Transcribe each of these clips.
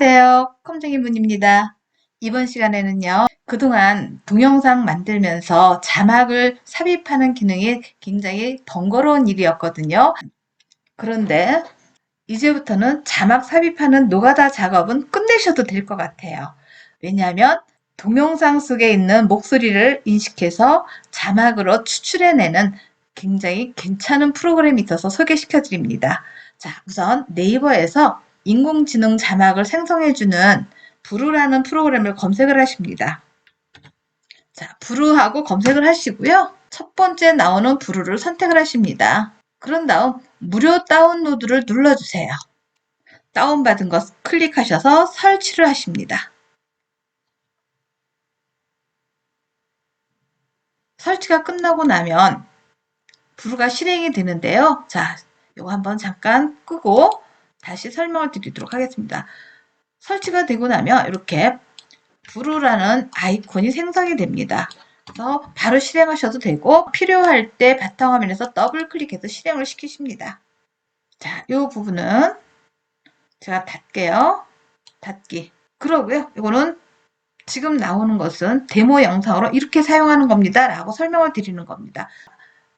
안녕하세요. 컴쟁이문입니다. 이번 시간에는요, 그동안 동영상 만들면서 자막을 삽입하는 기능이 굉장히 번거로운 일이었거든요. 그런데 이제부터는 자막 삽입하는 노가다 작업은 끝내셔도 될 것 같아요. 왜냐하면 동영상 속에 있는 목소리를 인식해서 자막으로 추출해내는 굉장히 괜찮은 프로그램이 있어서 소개시켜 드립니다. 자, 우선 네이버에서 인공지능 자막을 생성해주는 브루라는 프로그램을 검색을 하십니다. 자, 브루하고 검색을 하시고요. 첫 번째 나오는 브루를 선택을 하십니다. 그런 다음 무료 다운로드를 눌러주세요. 다운받은 것 클릭하셔서 설치를 하십니다. 설치가 끝나고 나면 브루가 실행이 되는데요. 자, 이거 한번 잠깐 끄고 다시 설명을 드리도록 하겠습니다. 설치가 되고 나면 이렇게 브루라는 아이콘이 생성이 됩니다. 그래서 바로 실행하셔도 되고 필요할 때 바탕화면에서 더블 클릭해서 실행을 시키십니다. 자, 이 부분은 제가 닫게요. 닫기. 그러고요. 이거는 지금 나오는 것은 데모 영상으로 이렇게 사용하는 겁니다. 라고 설명을 드리는 겁니다.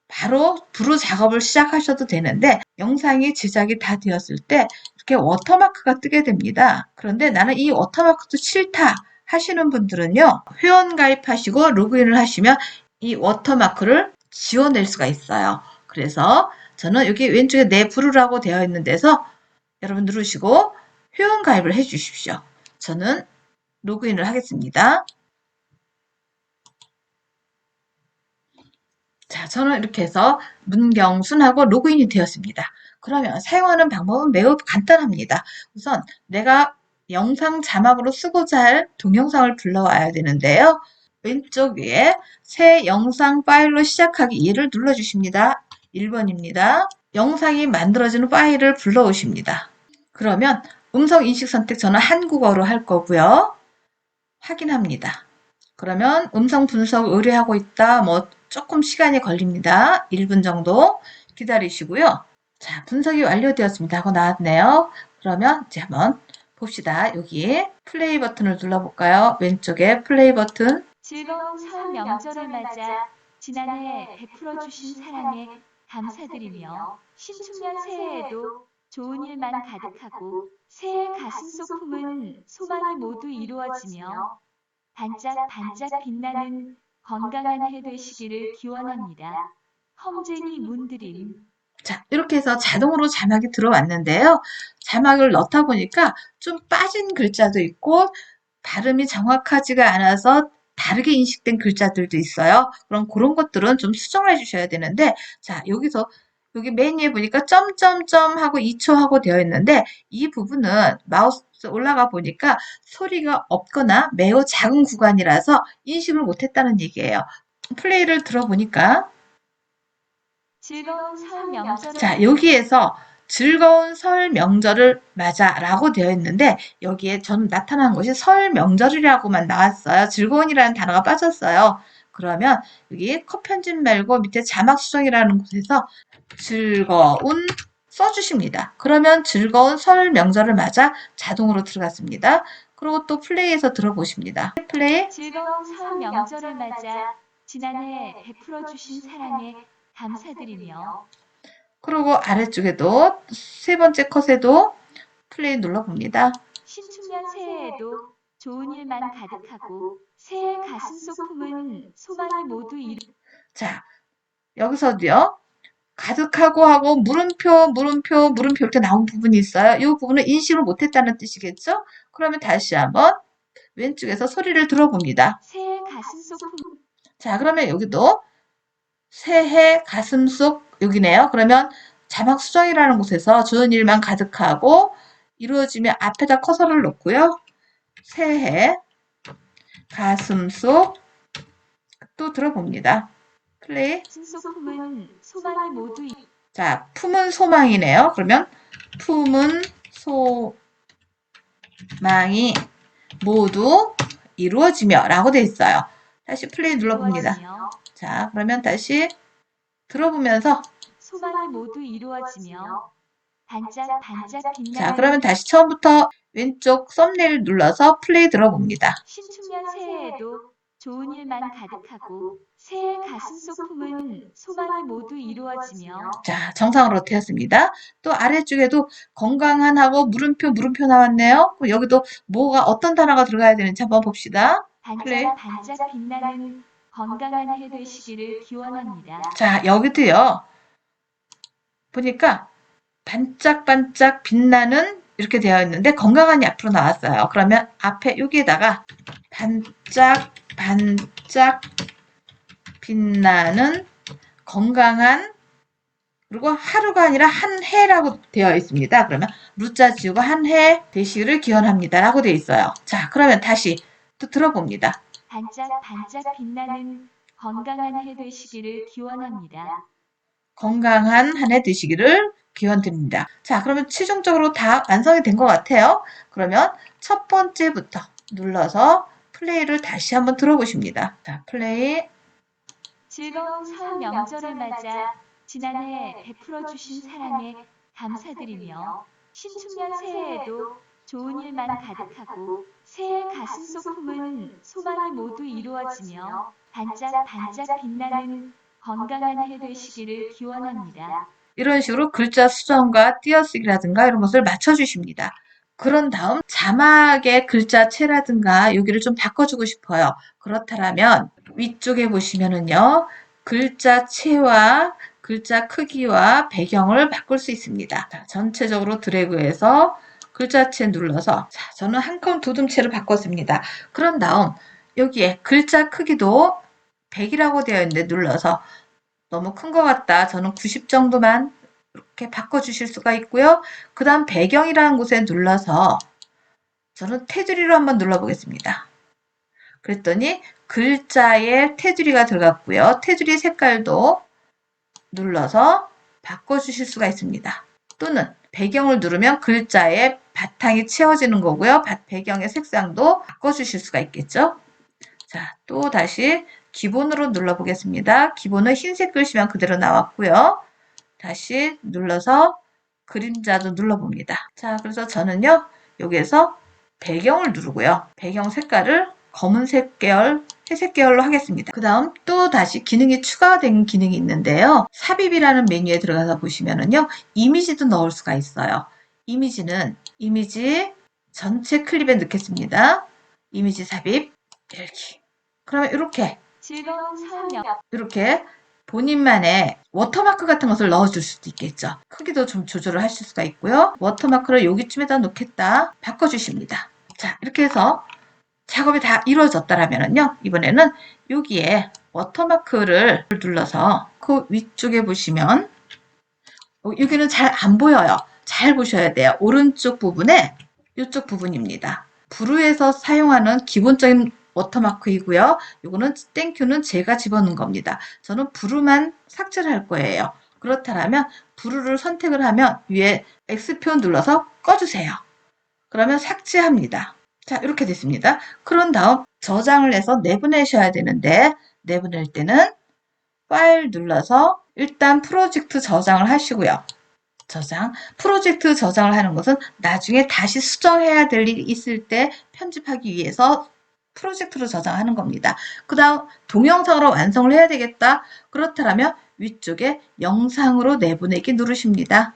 바로 브루 작업을 시작하셔도 되는데 영상이 제작이 다 되었을 때 이렇게 워터마크가 뜨게 됩니다. 그런데 나는 이 워터마크도 싫다 하시는 분들은요. 회원 가입하시고 로그인을 하시면 이 워터마크를 지워낼 수가 있어요. 그래서 저는 여기 왼쪽에 내 브루라고 되어 있는 데서 여러분 누르시고 회원 가입을 해 주십시오. 저는 로그인을 하겠습니다. 자, 저는 이렇게 해서 문경순하고 로그인이 되었습니다. 그러면 사용하는 방법은 매우 간단합니다. 우선 내가 영상 자막으로 쓰고자 할 동영상을 불러와야 되는데요. 왼쪽 위에 새 영상 파일로 시작하기 2를 눌러주십니다. 1번입니다. 영상이 만들어지는 파일을 불러오십니다. 그러면 음성 인식 선택 저는 한국어로 할 거고요. 확인합니다. 그러면 음성 분석 의뢰하고 있다. 뭐 조금 시간이 걸립니다. 1분 정도 기다리시고요. 자, 분석이 완료되었습니다 하고 나왔네요. 그러면 이제 한번 봅시다. 여기 플레이 버튼을 눌러볼까요? 왼쪽에 플레이 버튼. 즐거운 설 명절을 맞아 지난해 베풀어 주신 사랑에 감사드리며 신축년 새해에도 좋은 일만 가득하고 새해 가슴속 품은 소망이 모두 이루어지며 반짝반짝 빛나는 건강한 해 되시기를 기원합니다. 험쟁이 문드림. 자, 이렇게 해서 자동으로 자막이 들어왔는데요. 자막을 넣다 보니까 좀 빠진 글자도 있고 발음이 정확하지가 않아서 다르게 인식된 글자들도 있어요. 그럼 그런 것들은 좀 수정을 해주셔야 되는데, 자, 여기서 여기 맨 위에 보니까 점점점 하고 2초 하고 되어 있는데 이 부분은 마우스 올라가 보니까 소리가 없거나 매우 작은 구간이라서 인식을 못했다는 얘기예요. 플레이를 들어보니까 즐거운 설 명절을 자, 여기에서 즐거운 설 명절을 맞아 라고 되어 있는데 여기에 전 나타난 것이 설 명절이라고만 나왔어요. 즐거운이라는 단어가 빠졌어요. 그러면 여기 컷 편집 말고 밑에 자막 수정이라는 곳에서 즐거운 써주십니다. 그러면 즐거운 설 명절을 맞아 자동으로 들어갔습니다. 그리고 또 플레이해서 들어보십니다. 플레이. 즐거운 설 명절을 맞아 지난해 베풀어 주신 사랑에 감사드리며 그리고 아래쪽에도 세 번째 컷에도 플레이 눌러봅니다. 신축년 새해에도 좋은 일만 가득하고 새해 가슴속 품은 소망이 모두 자, 여기서도요. 가득하고 하고 물음표 이렇게 나온 부분이 있어요. 이 부분은 인식을 못했다는 뜻이겠죠? 그러면 다시 한번 왼쪽에서 소리를 들어봅니다. 새해 가슴속 품 자, 그러면 여기도 새해 가슴속 여기네요. 그러면 자막 수정이라는 곳에서 좋은 일만 가득하고 이루어지면 앞에다 커서를 놓고요. 새해 가슴속 또 들어봅니다. 플레이. 가슴속 품은 소망이 모두 자, 품은 소망이네요. 그러면 품은 소망이 모두 이루어지며 라고 되어 있어요. 다시 플레이 눌러봅니다. 이루어지며 자, 그러면 다시 들어보면서 소망이 모두 이루어지며 반짝반짝 자, 그러면 빛나는 다시 처음부터 왼쪽 썸네일 눌러서 플레이 들어봅니다. 신축년 새해에도 좋은 일만 가득하고 새해 가슴 속 품은 소망이 모두 이루어지며 자, 정상으로 되었습니다. 또 아래쪽에도 건강한 하고 물음표 나왔네요. 그럼 여기도 뭐가 어떤 단어가 들어가야 되는지 한번 봅시다. 플레이. 반짝반짝 빛나는 건강한 해 되시기를 기원합니다. 자, 여기도요. 보니까 반짝반짝 빛나는 이렇게 되어 있는데 건강한이 앞으로 나왔어요. 그러면 앞에 여기에다가 반짝반짝 빛나는 건강한 그리고 하루가 아니라 한 해라고 되어 있습니다. 그러면 루자 지우고 한 해 되시기를 기원합니다. 라고 되어 있어요. 자, 그러면 다시 또 들어봅니다. 반짝반짝 빛나는 건강한 해 되시기를 기원합니다. 건강한 한 해 되시기를 기원드립니다. 자, 그러면 최종적으로 다 완성이 된 것 같아요. 그러면 첫 번째부터 눌러서 플레이를 다시 한번 들어보십니다. 자, 플레이. 즐거운 설 명절을 맞아 지난해 베풀어 주신 사랑에 감사드리며 신축년 새해에도 좋은 일만 가득하고 새해 가슴 속 품은 소망이 모두 이루어지며 반짝반짝 빛나는 건강한 해 되시기를 기원합니다. 이런 식으로 글자 수정과 띄어쓰기라든가 이런 것을 맞춰주십니다. 그런 다음 자막의 글자체라든가 여기를 좀 바꿔주고 싶어요. 그렇다면 위쪽에 보시면은요. 글자체와 글자 크기와 배경을 바꿀 수 있습니다. 자, 전체적으로 드래그해서 글자체 눌러서 자, 저는 한 컴 두 둠체를 바꿨습니다. 그런 다음 여기에 글자 크기도 100이라고 되어 있는데 눌러서 너무 큰 것 같다. 저는 90 정도만 이렇게 바꿔주실 수가 있고요. 그 다음 배경이라는 곳에 눌러서 저는 테두리로 한번 눌러보겠습니다. 그랬더니 글자에 테두리가 들어갔고요. 테두리 색깔도 눌러서 바꿔주실 수가 있습니다. 또는 배경을 누르면 글자의 바탕이 채워지는 거고요. 배경의 색상도 바꿔주실 수가 있겠죠. 자, 또 다시 기본으로 눌러보겠습니다. 기본은 흰색 글씨만 그대로 나왔고요. 다시 눌러서 그림자도 눌러봅니다. 자, 그래서 저는요, 여기에서 배경을 누르고요. 배경 색깔을 검은색 계열, 회색 계열로 하겠습니다. 그 다음 또 다시 기능이 추가된 기능이 있는데요. 삽입이라는 메뉴에 들어가서 보시면은요, 이미지도 넣을 수가 있어요. 이미지는 이미지 전체 클립에 넣겠습니다. 이미지 삽입, 이렇게. 그러면 즐거운 설 이렇게 본인만의 워터마크 같은 것을 넣어줄 수도 있겠죠. 크기도 좀 조절을 하실 수가 있고요. 워터마크를 여기쯤에다 놓겠다. 바꿔주십니다. 자, 이렇게 해서 작업이 다 이루어졌다라면요. 이번에는 여기에 워터마크를 눌러서 그 위쪽에 보시면 여기는 잘 안 보여요. 잘 보셔야 돼요. 오른쪽 부분에 이쪽 부분입니다. 브루에서 사용하는 기본적인 워터마크이고요. 이거는 땡큐는 제가 집어넣은 겁니다. 저는 브루만 삭제를 할 거예요. 그렇다면 브루를 선택을 하면 위에 X표 눌러서 꺼주세요. 그러면 삭제합니다. 자, 이렇게 됐습니다. 그런 다음 저장을 해서 내보내셔야 되는데 내보낼 때는 파일 눌러서 일단 프로젝트 저장을 하시고요. 프로젝트 저장을 하는 것은 나중에 다시 수정해야 될 일이 있을 때 편집하기 위해서 프로젝트로 저장하는 겁니다. 그 다음 동영상으로 완성을 해야 되겠다. 그렇다면 위쪽에 영상으로 내보내기 누르십니다.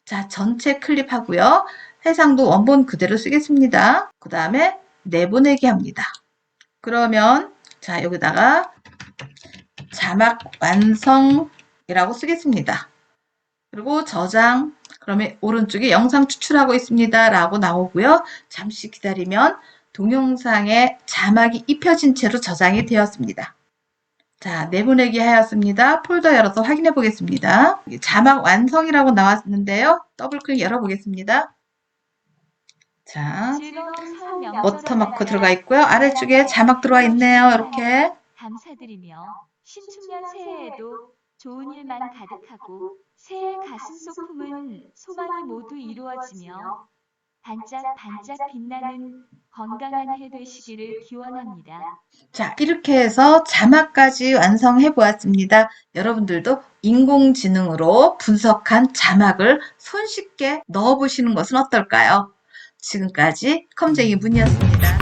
자, 전체 클립하고요. 해상도 원본 그대로 쓰겠습니다. 그 다음에 내보내기 합니다. 그러면 자, 여기다가 자막 완성이라고 쓰겠습니다. 그리고 저장, 그러면 오른쪽에 영상 추출하고 있습니다. 라고 나오고요. 잠시 기다리면 동영상에 자막이 입혀진 채로 저장이 되었습니다. 자, 내보내기 하였습니다. 폴더 열어서 확인해 보겠습니다. 자막 완성이라고 나왔는데요. 더블클릭 열어보겠습니다. 자, 워터마크 들어가 있고요. 아래쪽에 자막 들어와 있네요. 이렇게. 감사드리며 신축년 새해에도 좋은 일만 가득하고 새해 가슴 속 품은 소망이 모두 이루어지며 반짝반짝 빛나는 건강한 해 되시기를 기원합니다. 자, 이렇게 해서 자막까지 완성해 보았습니다. 여러분들도 인공지능으로 분석한 자막을 손쉽게 넣어 보시는 것은 어떨까요? 지금까지 컴쟁이 문이었습니다.